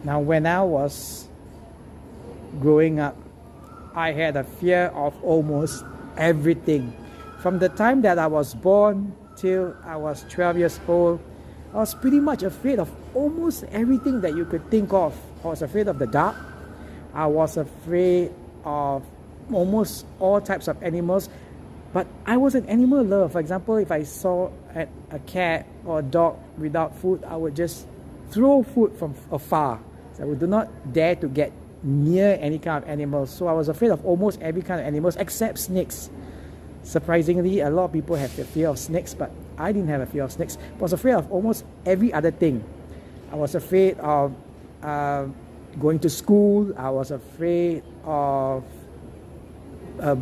Now, when I was growing up, I had a fear of almost everything. From the time that I was born till I was 12 years old, I was pretty much afraid of almost everything that you could think of. I was afraid of the dark. I was afraid of almost all types of animals. But I was an animal lover. For example, if I saw a cat or a dog without food, I would just throw food from afar. So I would do not dare to get near any kind of animals. So I was afraid of almost every kind of animals except snakes. Surprisingly, a lot of people have the fear of snakes, but I didn't have a fear of snakes. I was afraid of almost every other thing. I was afraid of going to school. I was afraid of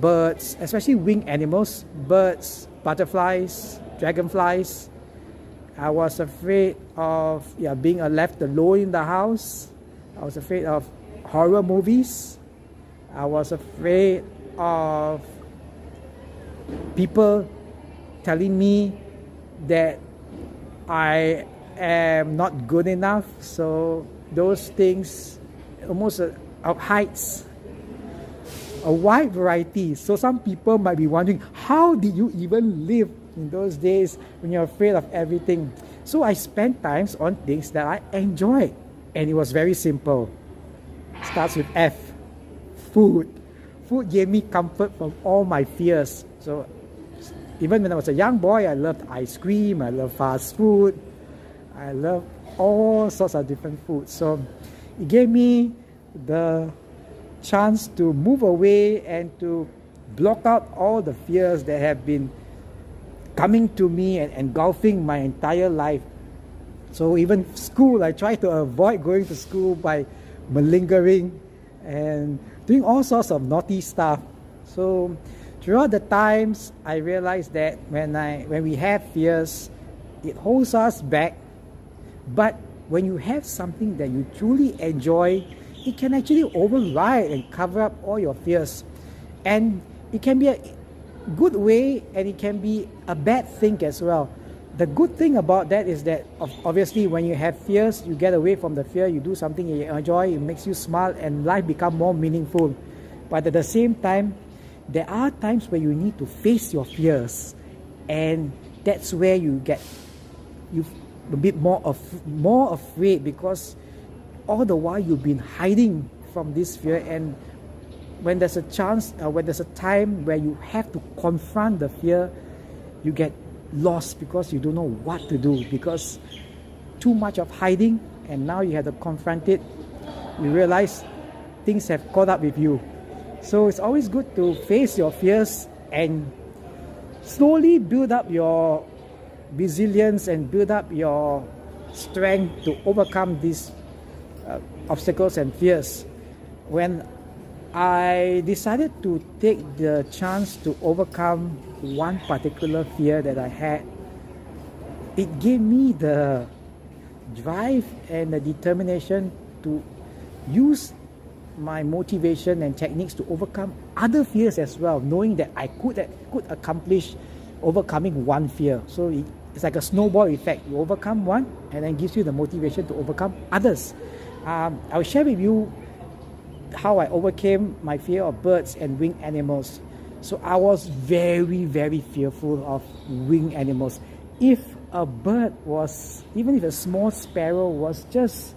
birds, especially winged animals, birds, butterflies, dragonflies. I was afraid of being left alone in the house. I was afraid of horror movies. I was afraid of people telling me that I am not good enough. So those things, almost of heights, a wide variety. So some people might be wondering, how did you even live in those days when you're afraid of everything? So I spent times on things that I enjoyed, and it was very simple. Starts with F, food. Food gave me comfort from all my fears. So even when I was a young boy, I loved ice cream, I loved fast food, I loved all sorts of different foods. So it gave me the chance to move away and to block out all the fears that have been coming to me and engulfing my entire life. So even school, I try to avoid going to school by malingering and doing all sorts of naughty stuff. So throughout the times, I realized that when we have fears, it holds us back. But when you have something that you truly enjoy, it can actually override and cover up all your fears. And it can be a good way, and it can be a bad thing as well. The good thing about that is that obviously when you have fears, you get away from the fear, you do something you enjoy, it makes you smile, and life becomes more meaningful. But at the same time, there are times where you need to face your fears, and that's where you get a bit more afraid, because all the while you've been hiding from this fear. And when there's a chance, when there's a time where you have to confront the fear, you get lost because you don't know what to do, because too much of hiding, and now you have to confront it. You realize things have caught up with you. So it's always good to face your fears and slowly build up your resilience and build up your strength to overcome these obstacles and fears. When I decided to take the chance to overcome one particular fear that I had, it gave me the drive and the determination to use my motivation and techniques to overcome other fears as well, knowing that I could accomplish overcoming one fear. So it's like a snowball effect. You overcome one, and then gives you the motivation to overcome others. I'll share with you how I overcame my fear of birds and winged animals. So I was very, very fearful of winged animals. If a bird was, even if a small sparrow was just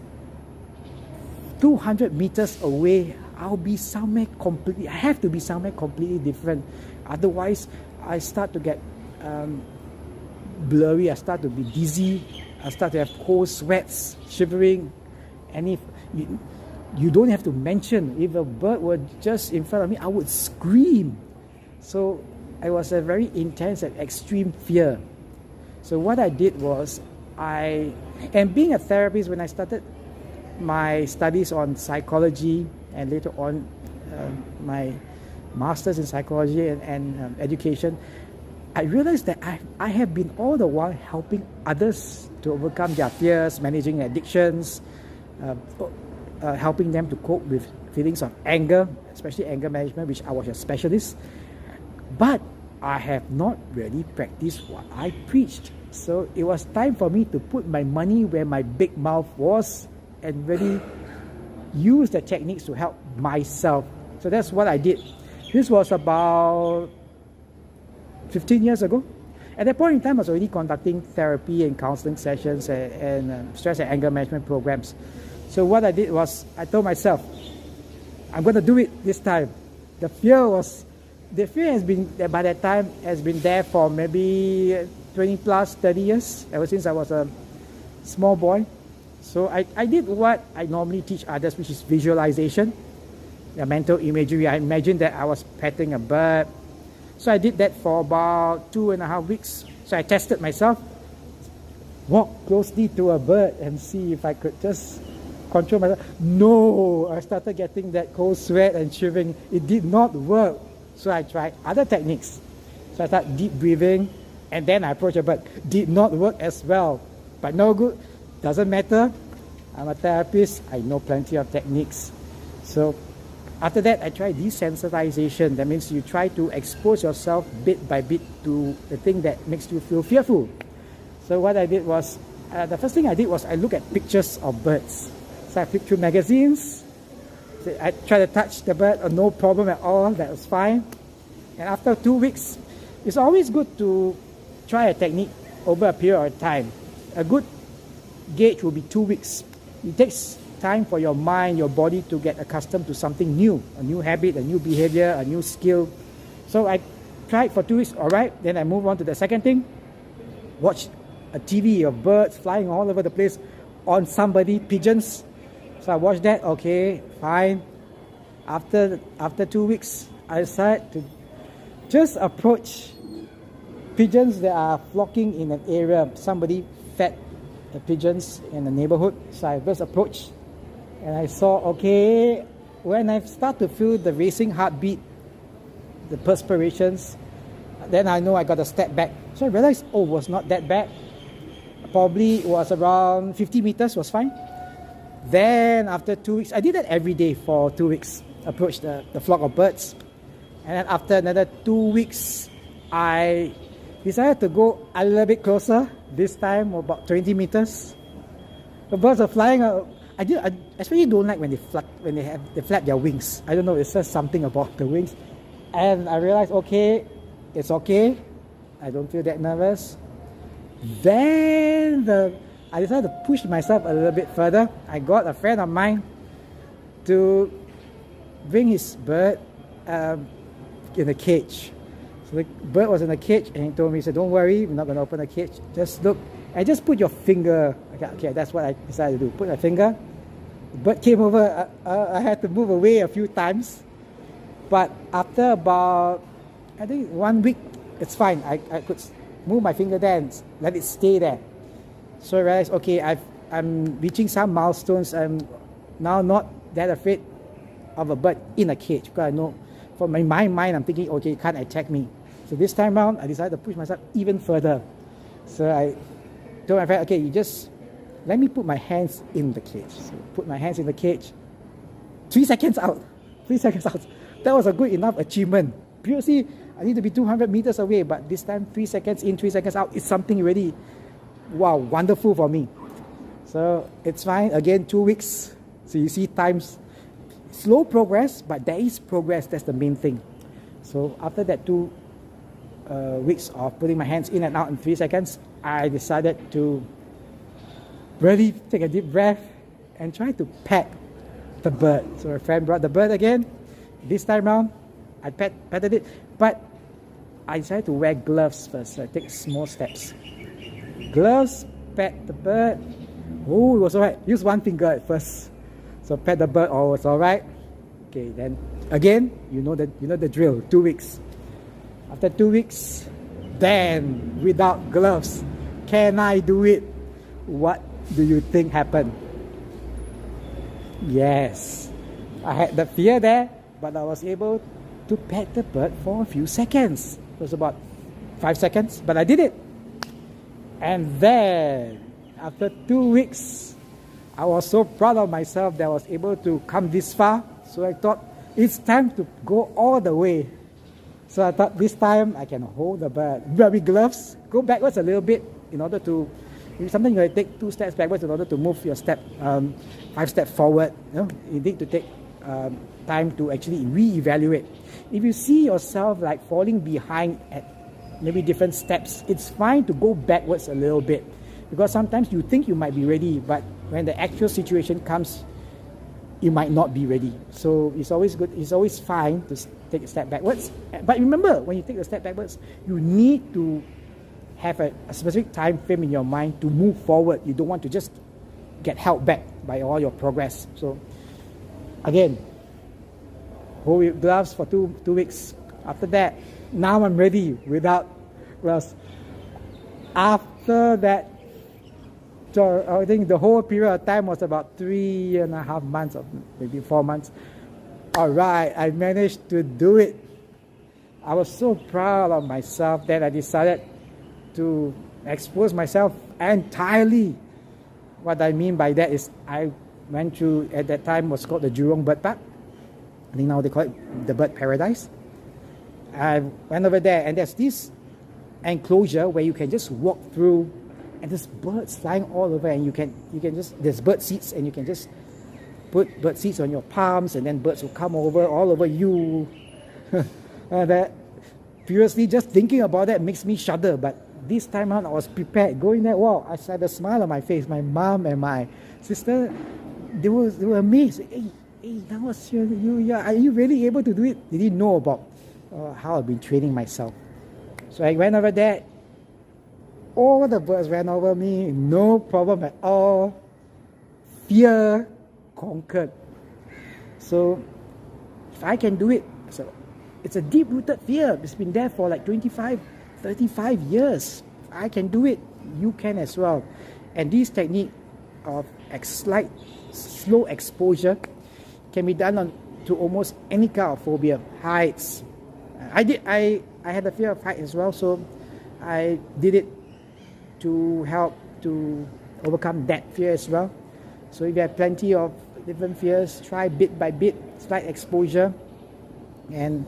200 meters away, I have to be somewhere completely different. Otherwise, I start to get blurry, I start to be dizzy, I start to have cold sweats, shivering. And if you don't have to mention, if a bird were just in front of me, I would scream. So it was a very intense and extreme fear. So what I did was, and being a therapist, when I started my studies on psychology and later on my master's in psychology and education, I realized that I have been all the while helping others to overcome their fears, managing addictions, helping them to cope with feelings of anger, especially anger management, which I was a specialist. But I have not really practiced what I preached. So it was time for me to put my money where my big mouth was and really use the techniques to help myself. So that's what I did. This was about 15 years ago. At that point in time, I was already conducting therapy and counseling sessions and stress and anger management programs. So what I did was, I told myself, I'm going to do it this time. The fear has been, by that time, has been there for maybe 20 plus, 30 years, ever since I was a small boy. So I did what I normally teach others, which is visualization, the mental imagery. I imagined that I was petting a bird. So I did that for about 2.5 weeks. So I tested myself, walk closely to a bird and see if I could just control myself. No, I started getting that cold sweat and shivering. It did not work. So I tried other techniques. So I started deep breathing and then I approached a bird. Did not work as well, but no good. Doesn't matter. I'm a therapist. I know plenty of techniques. So after that, I tried desensitization. That means you try to expose yourself bit by bit to the thing that makes you feel fearful. So what I did was, the first thing I did was I looked at pictures of birds. So I flipped through magazines. So I tried to touch the bird, no problem at all. That was fine. And after 2 weeks, it's always good to try a technique over a period of time. A good gauge will be 2 weeks. It takes time for your mind, your body to get accustomed to something new, a new habit, a new behavior, a new skill. So I tried for 2 weeks, all right. Then I move on to the second thing. Watch a TV of birds flying all over the place on somebody, pigeons. So I watched that, okay, fine. After 2 weeks, I decided to just approach pigeons that are flocking in an area. Somebody fed the pigeons in the neighborhood. So I just approached and I saw, okay, when I start to feel the racing heartbeat, the perspirations, then I know I got to step back. So I realized, oh, it was not that bad. Probably it was around 50 meters, was fine. Then after 2 weeks, I did that every day for 2 weeks, approached the flock of birds. And then after another 2 weeks, I decided to go a little bit closer, this time about 20 meters. The birds are flying. I especially don't like when they flap their wings. I don't know, it says something about the wings. And I realized, okay, it's okay. I don't feel that nervous. Then I decided to push myself a little bit further. I got a friend of mine to bring his bird in a cage. So the bird was in a cage and he told me, he said, don't worry, we're not going to open the cage. Just look and just put your finger. Okay, that's what I decided to do. Put my finger. The bird came over. I had to move away a few times. But after about, I think 1 week, it's fine. I could move my finger there and let it stay there. So I realized, okay, I'm reaching some milestones. I'm now not that afraid of a bird in a cage, because I know from my mind, I'm thinking, okay, it can't attack me. So this time around, I decided to push myself even further. So I told my friend, okay, you just let me put my hands in the cage. So put my hands in the cage. 3 seconds out. 3 seconds out. That was a good enough achievement. Previously, I need to be 200 meters away, but this time 3 seconds in, 3 seconds out is something really, wow, wonderful for me. So it's fine. Again, 2 weeks. So you see times, slow progress, but there is progress. That's the main thing. So after that 2 weeks of putting my hands in and out in 3 seconds, I decided to really take a deep breath and try to pet the bird. So a friend brought the bird again. This time around, I petted it, but I decided to wear gloves first. So I take small steps. Gloves, pet the bird. Oh, it was alright. Use one finger at first. So pet the bird, oh, it's alright. Okay, then again, you know the drill. 2 weeks. After 2 weeks, then without gloves, can I do it? What do you think happened? Yes, I had the fear there, but I was able to pet the bird for a few seconds. It was about 5 seconds, but I did it. And then, after 2 weeks, I was so proud of myself that I was able to come this far. So I thought, it's time to go all the way. So I thought this time I can hold the bird. Wearing gloves, go backwards a little bit in order to Sometimes you take 2 steps backwards in order to move your 5 steps forward. You need to take time to actually re-evaluate. If you see yourself like falling behind at maybe different steps, it's fine to go backwards a little bit, because sometimes you think you might be ready, but when the actual situation comes, you might not be ready. So it's always good, it's always fine to take a step backwards. But remember, when you take a step backwards, you need to have a specific time frame in your mind to move forward. You don't want to just get held back by all your progress. So again, hold your gloves for two weeks. After that, now I'm ready without gloves. After that, so I think the whole period of time was about 3.5 months or maybe 4 months. All right, I managed to do it. I was so proud of myself that I decided to expose myself entirely. What I mean by that is I went to, at that time was called the Jurong Bird Park. I think now they call it the Bird Paradise. I went over there, and there's this enclosure where you can just walk through, and there's birds flying all over, and you can just, there's bird seats, and you can just put bird seats on your palms, and then birds will come over all over you. That previously just thinking about that makes me shudder, but this time around I was prepared. Going there, wow, I had a smile on my face. My mom and my sister, they were amazed. Hey, that was you. Are you really able to do it? They didn't know about how I've been training myself. So I went over there. All the birds ran over me, no problem at all. Fear conquered. So if I can do it, so it's a deep-rooted fear. It's been there for like 25, 35 years. If I can do it, you can as well. And this technique of slight, slow exposure can be done to almost any kind of phobia. Heights. I had a fear of heights as well, so I did it to help to overcome that fear as well. So if you have plenty of different fears, try bit by bit, slight exposure. And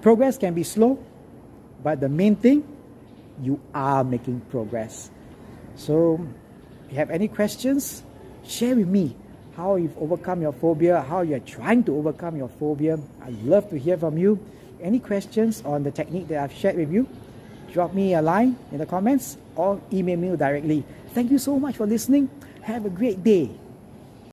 progress can be slow, but the main thing, you are making progress. So if you have any questions, share with me how you've overcome your phobia, how you're trying to overcome your phobia. I'd love to hear from you. Any questions on the technique that I've shared with you, drop me a line in the comments or email me directly. Thank you so much for listening. Have a great day.